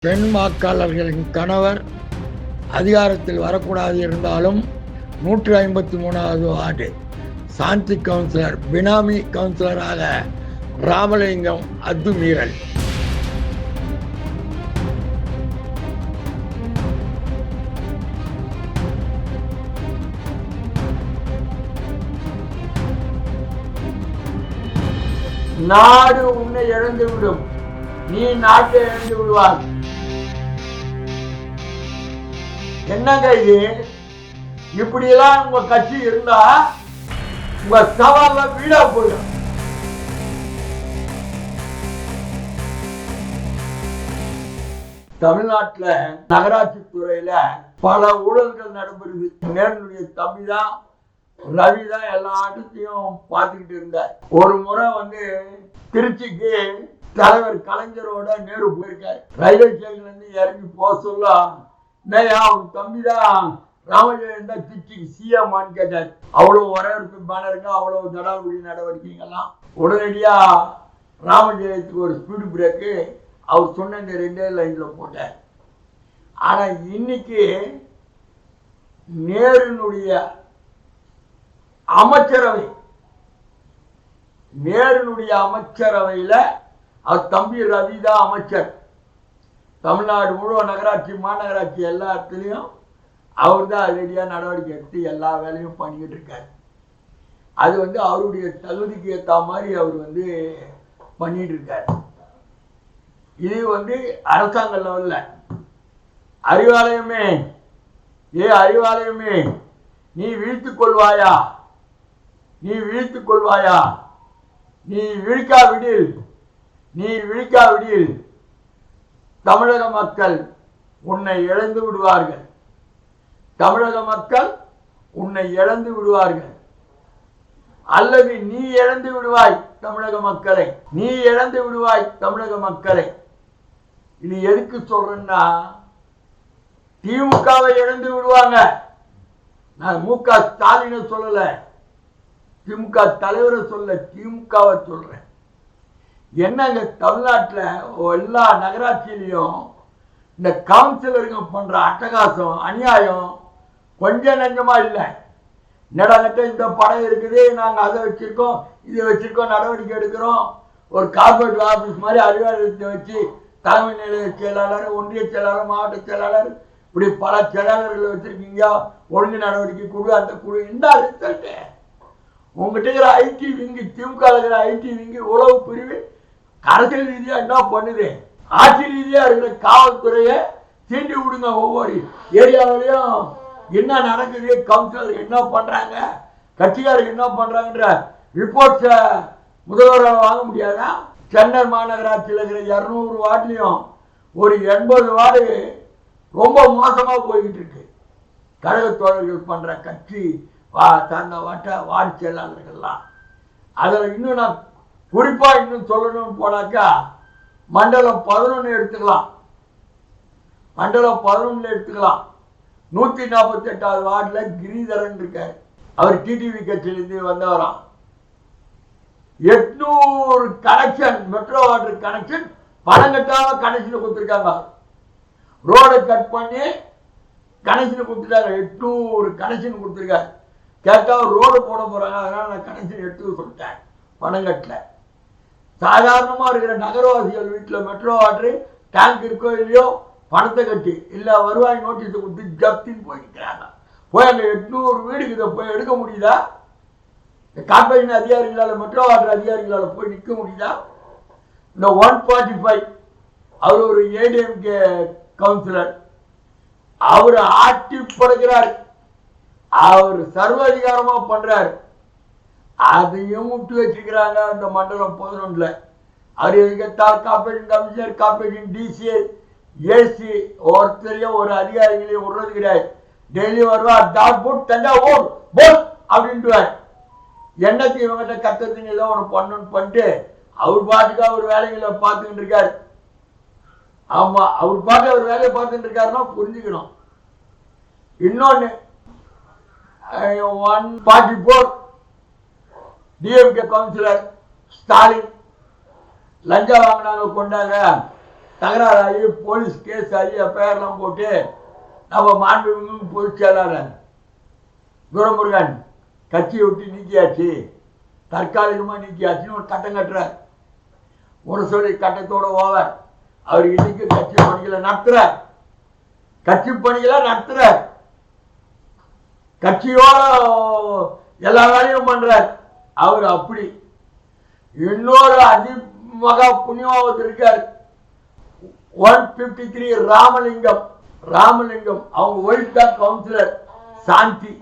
பெண் வாக்காளர்களின் கணவர் அதிகாரத்தில் வரக்கூடாது இருந்தாலும் 153வது வார்டு சாந்தி கவுன்சிலர் பினாமி கவுன்சிலராக ராமலிங்கம் அத்துமீறல். நாடு உன்னை இழந்துவிடும், நீ நாட்டை இழந்து விடுவார். என்னங்க இது? இப்படியெல்லாம் உங்க கட்சி இருந்தா உங்க சவால வீடா போயிடும். தமிழ்நாட்டுல நகராட்சி துறையில பல ஊழல்கள் நடைபெறுது. நேருடைய தம்பி தான் ரவி தான் எல்லா ஆட்டத்தையும் பார்த்துக்கிட்டு இருந்தார். ஒரு முறை திருச்சிக்கு தலைவர் கலைஞரோட நேரு போயிருக்காரு. ரயில்வே ஸ்டேஷன்ல இருந்து இறங்கி போக சொல்ல அவன் தம்பி தான் ராமஜெயம் தான் திருச்சிக்கு சிஎம்மான்னு கேட்டார். அவ்வளவு வரவேற்பு பேனருங்க, அவ்வளவு தடாபடி நடவடிக்கைகள்லாம். உடனடியா ராமஜெயத்துக்கு ஒரு ஸ்பீடு பிரேக்கு அவர் சொன்ன இந்த 2 லைன்ல போட்டார். ஆனா இன்னைக்கு நேருனுடைய அமைச்சரவையில அவர் தம்பி ரவி தான் அமைச்சர். தமிழ்நாடு முழு நகராட்சி மாநகராட்சி எல்லா இடத்துலையும் அவர் தான் ரெடியா நடவடிக்கை எடுத்து எல்லா வேலையும் பண்ணிக்கிட்டு இருக்காரு. அது அவருடைய தகுதிக்கு ஏற்ற மாதிரி அவர் பண்ணிட்டு இருக்காரு. இது அரசாங்க லெவல்ல. அறிவாலயமே, அறிவாலயமே நீ வீழ்த்துக் கொள்வாயா, நீ விழிக்காவிடில் தமிழக மக்கள் உன்னை இழந்து விடுவார்கள். அல்லது நீ இழந்து விடுவாய் தமிழக மக்களை. இது எதுக்கு சொல்றேன்னா, திமுகவை இழந்து விடுவாங்க. நான் மு க ஸ்டாலினை சொல்லல, திமுக தலைவரை சொல்ல, திமுகவை சொல்றேன். என்னங்க தமிழ்நாட்டில் எல்லா நகராட்சியிலையும் இந்த கவுன்சிலருங்க பண்ற அட்டகாசம் அநியாயம் கொஞ்சம் நஞ்சமா இல்லை. நடக்கிட்ட இந்த படம் இருக்குது, நாங்க அதை வச்சிருக்கோம் இதை வச்சிருக்கோம், நடவடிக்கை எடுக்கிறோம். ஒரு கார்பரேட் ஆபீஸ் மாதிரி அறிவாலயத்தை வச்சு தலைமை நிலைய செயலாளர், ஒன்றிய செயலாளர், மாவட்ட செயலாளர், இப்படி பல செயலாளர்களை வச்சிருக்கீங்க. ஒழுங்கு நடவடிக்கை குழு, அந்த குழு இந்த ரிசல்ட் உங்ககிட்ட இருக்கிற ஐடி விங்கு, திமுக இருக்கிற ஐடி விங்கு உளவு பிரிவு அரசியல் ரீதியா என்ன பண்ணுது? ஆட்சி ரீதியா இருக்கிற காவல்துறையை தீண்டி விடுங்க. ஒவ்வொரு ஏரியாவிலையும் என்ன நடக்குது, கவுன்சிலர் என்ன பண்றாங்க, கட்சிக்காரர்கள் என்ன பண்றாங்கன்ற ரிப்போர்ட்ஸை முதல்வரால் வாங்க முடியாதா? சென்னை மாநகராட்சியில் இருக்கிற 200 வார்டுலையும் ஒரு 80 வார்டு ரொம்ப மோசமா போய்கிட்டு இருக்கு. கழக தோழர்கள் பண்ற கட்சி சார்ந்த வார்டு செயலாளர்கள்லாம். அதில் இன்னும் நான் குறிப்பா இன்னும் சொல்லணும்னு போனாக்கா, மண்டலம் 11 எடுத்துக்கலாம். 148வது வார்டுல கிரிதரன் இருக்காரு. அவர் டிடிவி கட்சியிலிருந்து வந்தவராம். 800 கனெக்ஷன், மெட்ரோ வாட்டர் கனெக்ஷன் பணம் கட்டாம கனெக்ஷன் கொடுத்துருக்காங்க. ரோடை கட் பண்ணி கனெக்ஷன் கொடுத்துட்டாங்க. 800 கனெக்ஷன் கொடுத்துருக்காரு. கேட்டா ரோடு போட போறாங்க, அதனால நான் கனெக்ஷன் எடுத்து சொல்லிட்டேன், பணம் கட்டல. சாதாரணமா இருக்கிற நகரவாசிகள் வீட்டில் மெட்ரோ வாட்டர் டேங்க் இருக்கோ இல்லையோ பணத்தை கட்டி இல்ல வருவாய் நோட்டீஸை கொடுத்து ஜப்தின்னு போய்க்கிறாங்க. போய் அங்க 800 வீடுக்கு இதை போய் எடுக்க முடியுதா? கார்பரேஷன் அதிகாரிகளால, மெட்ரோ வாட்டர் அதிகாரிகளால போய் நிற்க முடியுதா? இந்த 145 அவர் ஒரு ஏடிஎம்கே கவுன்சிலர், அவர் ஆட்சி படுகிறார், அவர் சர்வாதிகாரமா பண்றாரு. அதையும் விட்டு வச்சுக்கிறாங்க இந்த மண்டலம் 11ல. அவர் எதுக்கத்தால் corporation commissioner, corporation DCA, AC ஒருத்தரையும் ஒரு அதிகாரிகளையும் விடுறது கிடையாது. டெய்லி வருவார், டாட் போட் தஞ்சாவூர் போட் அப்படின்ட்டுவார். என்னக்கு இவங்கிட்ட கத்தத்துன்னு ஏதோ ஒன்று பண்ணணும்னு பண்ணிட்டு அவர் பாட்டுக்கு அவர் வேலைகளை பார்த்துக்கிட்டு இருக்காரு. ஆமா, அவர் பாட்டு அவர் வேலையை பார்த்துட்டு இருக்காருன்னா புரிஞ்சுக்கணும். இன்னொன்னு 144 டிஎம்கே கவுன்சிலர் ஸ்டாலின் லஞ்சம் வாங்கினாங்க, கொண்டாங்க. தகராறு ஆகி போலீஸ் கேஸ் ஆகி எஃப்ஐஆர்லாம் போட்டு நம்ம மாண்புமிகு பொதுச் செயலாளர் துரைமுருகன் கட்சியை விட்டு நீக்கியாச்சு, தற்காலிகமாக நீக்கியாச்சுன்னு ஒரு கட்டம் கட்டுறார். ஒரு சொல்லி கட்டத்தோட ஓவர். அவர் இன்னைக்கு கட்சி பணிகளை நடத்துறார், கட்சி பணிகளை நடத்துறார், கட்சியோட எல்லா வேலையும் பண்றார். அவர் அப்படி இன்னொரு அதிமகா புண்ணியவாவது இருக்கார், 153 ராமலிங்கம். அவங்க ஒயிட் தான் கவுன்சிலர் சாந்தி.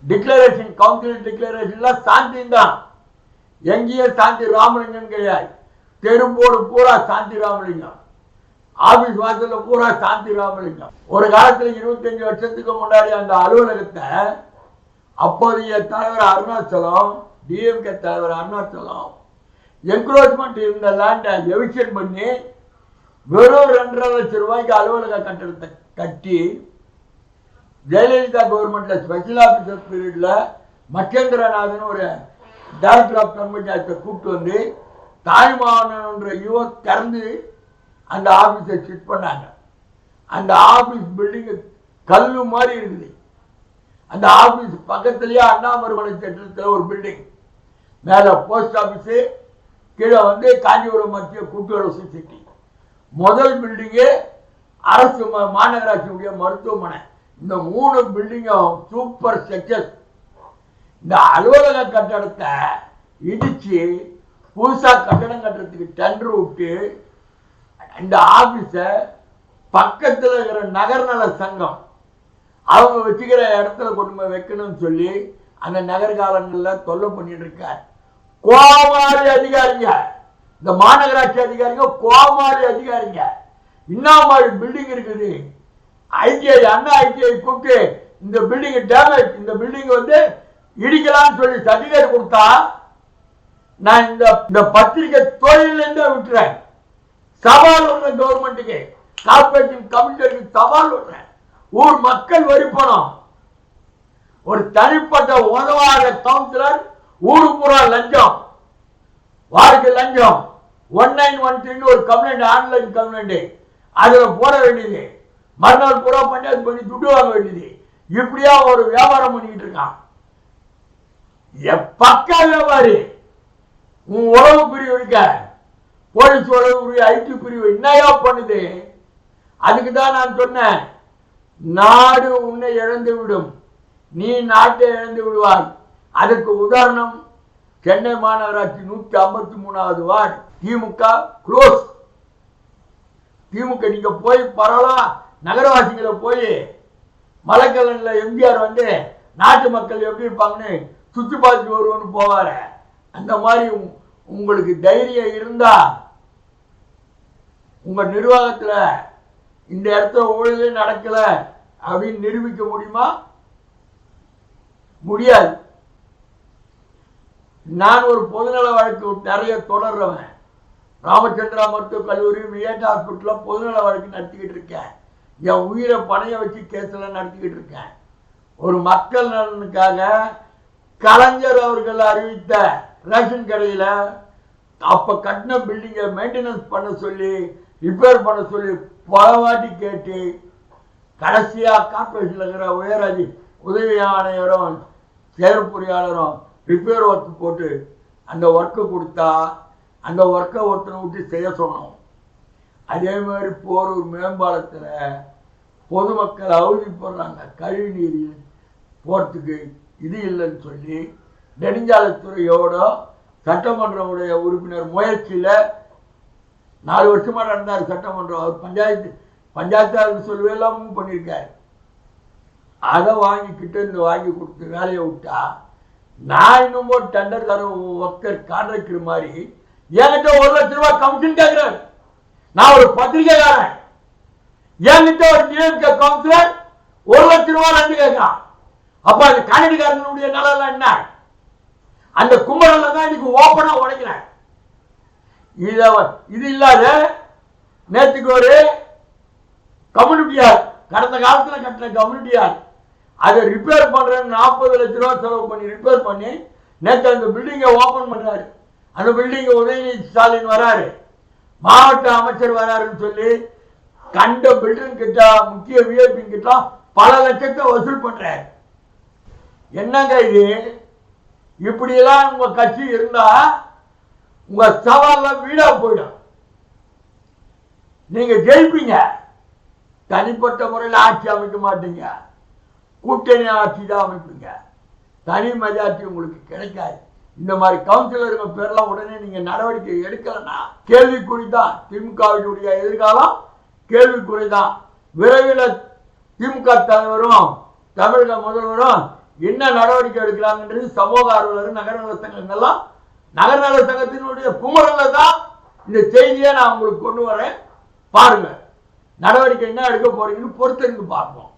டிக்ளரேஷன் கவுன்சிலர் டிக்ளரேஷன்ல சாந்தி தான், எங்கேயும் சாந்தி ராமலிங்கம் கிடையாது. தெரும்போடு பூரா சாந்தி ராமலிங்கம், ஆபீஸ் வாசல்ல பூரா சாந்தி ராமலிங்கம். ஒரு காலத்துல 25 வருஷத்துக்கு முன்னாடி அந்த அலுவலகத்தை அப்போதைய தலைவர் அருணாச்சலம், டிஎம்கே தலைவர் அருணாச்சலம் என்க்ரோச்மெண்ட் இருந்த லேண்டை எவிக்ஷன் பண்ணி வெறும் 2.5 லட்சம் ரூபாய்க்கு அலுவலக கட்டடத்தை கட்டி ஜெயலலிதா கவர்மெண்ட்ல ஸ்பெஷல் ஆபீசர் பீரியட்ல மகேந்திரநாதன் ஒரு டைரக்டர் ஆஃப் கன்வென்ஷனை கூப்பிட்டு வந்து தாய்மானன்ற யுவர் திறந்து அந்த ஆபீஸை ஷிஃப்ட் பண்ணாங்க. அந்த ஆபீஸ் பில்டிங் கல்லு மாதிரி இருக்குது. அந்த ஆபீஸ் பக்கத்திலேயே அண்ணாமலை திட்டத்தில் ஒரு பில்டிங், மேலே போஸ்ட் ஆபீஸு, கீழே வந்து காஞ்சிபுரம் மத்திய கூட்டுறவு சொசைட்டி. முதல் பில்டிங்கு அரசு மாநகராட்சியுடைய மருத்துவமனை. இந்த 3 பில்டிங்கும் சூப்பர் ஸ்ட்ரக்சர். இந்த அலுவலக கட்டடத்தை இடிச்சு புதுசா கட்டடம் கட்டுறதுக்கு டெண்டர் விட்டு இந்த ஆபீஸை பக்கத்தில் இருக்கிற நகர்நல சங்கம் அவங்க வச்சுக்கிற இடத்துல கொண்டு போய் வைக்கணும்னு சொல்லி அந்த நகர்காலங்களில் தொல்லை பண்ணிட்டு இருக்கார். கோமாளி அதிகாரிங்க, இந்த மாநகராட்சி அதிகாரிங்க கோமாளி அதிகாரிங்க. இன்னும் மாதிரி பில்டிங் இருக்குது. ஐடிஐ அண்ணா ஐடிஐ கூப்பிட்டு இந்த பில்டிங் டேமேஜ், இந்த பில்டிங் வந்து இடிக்கலாம்னு சொல்லி சர்டிபிகேட் கொடுத்தா நான் இந்த பத்திரிகை தொழிலிருந்து விட்டுறேன். சவால் விடுறேன் கவர்மெண்ட்டுக்கு, கார்பரேஷன் கமிஷனருக்கு சவால் விடுறேன். ஊர் மக்கள் வரி பணம், ஒரு தனிப்பட்ட உதவாத கவுன்சிலர் ஊரு பூரா லஞ்சம், வாருக்கு லஞ்சம். 1913 ஒரு கம்ப்ளைண்ட், ஆன்லைன் கம்ப்ளைண்ட், அதுல போட வேண்டியது, மறுநாள் பூரா பஞ்சாயத்து பண்ணி துட்டு வாங்க வேண்டியது. இப்படியா ஒரு வியாபாரம் பண்ணிக்கிட்டு இருக்கான். பக்கா வியாபாரி. உன் உளவு பிரிவு இருக்க, போலீஸ் உளவு பிரிவு, ஐடி பிரிவு என்னையா பண்ணுது? அதுக்கு தான் நான் சொன்னேன், நாடு உன்னை இழந்து விடும், நீ நாட்டை இழந்து விடுவாய். அதுக்கு உதாரணம் சென்னை மாநகராட்சி 153வது வார்டு திமுக க்ளோஸ். திமுக நீங்க போய் பரவலாம் நகரவாசிகளை போய் மலைக்கல்லன்ல எம்ஜிஆர் வந்து நாட்டு மக்கள் எப்படி இருப்பாங்கன்னு சுற்றி பார்த்துட்டு வருவோன்னு போவாரு. அந்த மாதிரி உங்களுக்கு தைரியம் இருந்தா உங்க நிர்வாகத்துல இந்த இடத்துல ஊழலே நடக்கல அப்படின்னு நிரூபிக்க முடியுமா? முடியாது. நான் ஒரு பொதுநல வழக்கு நிறைய தொடர்றவன். ராமச்சந்திரா மருத்துவக் கல்லூரி, வியட் ஹாஸ்பிட்டல்ல பொதுநல வழக்கு நடத்திக்கிட்டு இருக்கேன். என் உயிரை பணைய வச்சு கேஸ்ல நடத்திக்கிட்டு இருக்கேன். ஒரு மக்கள் நலனுக்காக கலைஞர் அவர்கள் அறிவித்த ரேஷன் கடையில அப்ப கட்டின பில்டிங்கை மெயின்டெனன்ஸ் பண்ண சொல்லி, ரிப்பேர் பண்ண சொல்லி பல வாட்டி கேட்டு, கடைசியா கார்பரேஷன்ல இருக்கிற உதவி ஆணையரும் செயற்பொறியாளரும் ரிப்பேர் ஒர்க் போட்டு அந்த ஒர்க்கை கொடுத்தா அந்த ஒர்க்கை ஒருத்தனை விட்டு செய்ய சொன்னோம். அதே மாதிரி போரூர் மேம்பாலத்தில் பொதுமக்கள் அவதிப்படுறாங்க, கழிவு நீர் போறதுக்கு இது இல்லைன்னு சொல்லி நெடுஞ்சாலைத்துறையோட சட்டமன்ற உறுப்பினர் முயற்சியில் 4 வருஷமா நடந்தார் சட்டமன்றம். அவர் பஞ்சாயத்தாருக்கு சொல்லுவெல்லாம் மூவ் பண்ணியிருக்காரு. அதை வாங்கிக்கிட்டு இந்த வாங்கி கொடுத்து வேலையை விட்டா நான் இன்னும் ஒரு டெண்டர் தர ஒர்க்கர் கான்ட்ராக்டர் மாதிரி என்கிட்ட 1 லட்சம் ரூபாய் கமிஷன் கேட்கிறேன். நான் ஒரு பத்திரிகைக்காரன், என்கிட்ட ஒரு டிஎம்கே கவுன்சிலர் 1 லட்சம் ரூபாய் லஞ்சம் கேட்கிறான். அப்ப அந்த கன்னடிக்காரனுடைய நிலம் என்ன? அந்த கும்பல தான் இன்னைக்கு ஓப்பனா உடைக்கிறேன். இது இல்லாத நேற்றுக்கு ஒரு கம்யூனிட்டியார், கடந்த காலத்துல கட்டின கம்யூனிட்டியார், அதை ரிப்பேர் பண்றேன்னு 40 லட்சம் ரூபாய் செலவு பண்ணி ரிப்பேர் பண்ணி நேற்று அந்த பில்டிங்கை ஓபன் பண்றாரு. அந்த பில்டிங் உதயநிதி ஸ்டாலின் வராரு, மாவட்ட அமைச்சர் வராருன்னு சொல்லி கண்ட பில்டர் கிட்ட முக்கிய விஐபி கிட்ட பல லட்சத்தை வசூல் பண்றாரு. என்னங்க இது? இப்படியெல்லாம் உங்க கட்சி இருந்தா உங்க சவால்ல வீடா போயிடும். நீங்க ஜெயிப்பீங்க, தனிப்பட்ட முறையில் ஆட்சி அமைக்க மாட்டீங்க, கூட்டணி ஆட்சி தான் அமைப்பீங்க. தனி மெஜாரிட்டி உங்களுக்கு கிடைக்காது. இந்த மாதிரி கவுன்சிலருங்க பேர்லாம் உடனே நீங்க நடவடிக்கை எடுக்கலன்னா கேள்விக்குறி தான். திமுகவினுடைய எதிர்காலம் கேள்விக்குறி தான். விரைவில் திமுக தலைவரும் தமிழக முதல்வரும் என்ன நடவடிக்கை எடுக்கிறாங்கன்றது சமூக ஆர்வலர் நகர்நல சங்கங்கள்லாம் நகர்நல சங்கத்தினுடைய குமரல தான் இந்த செய்தியை நான் உங்களுக்கு கொண்டு வரேன். பாருங்க, நடவடிக்கை என்ன எடுக்க போறீங்கன்னு பொறுத்திருந்து பார்ப்போம்.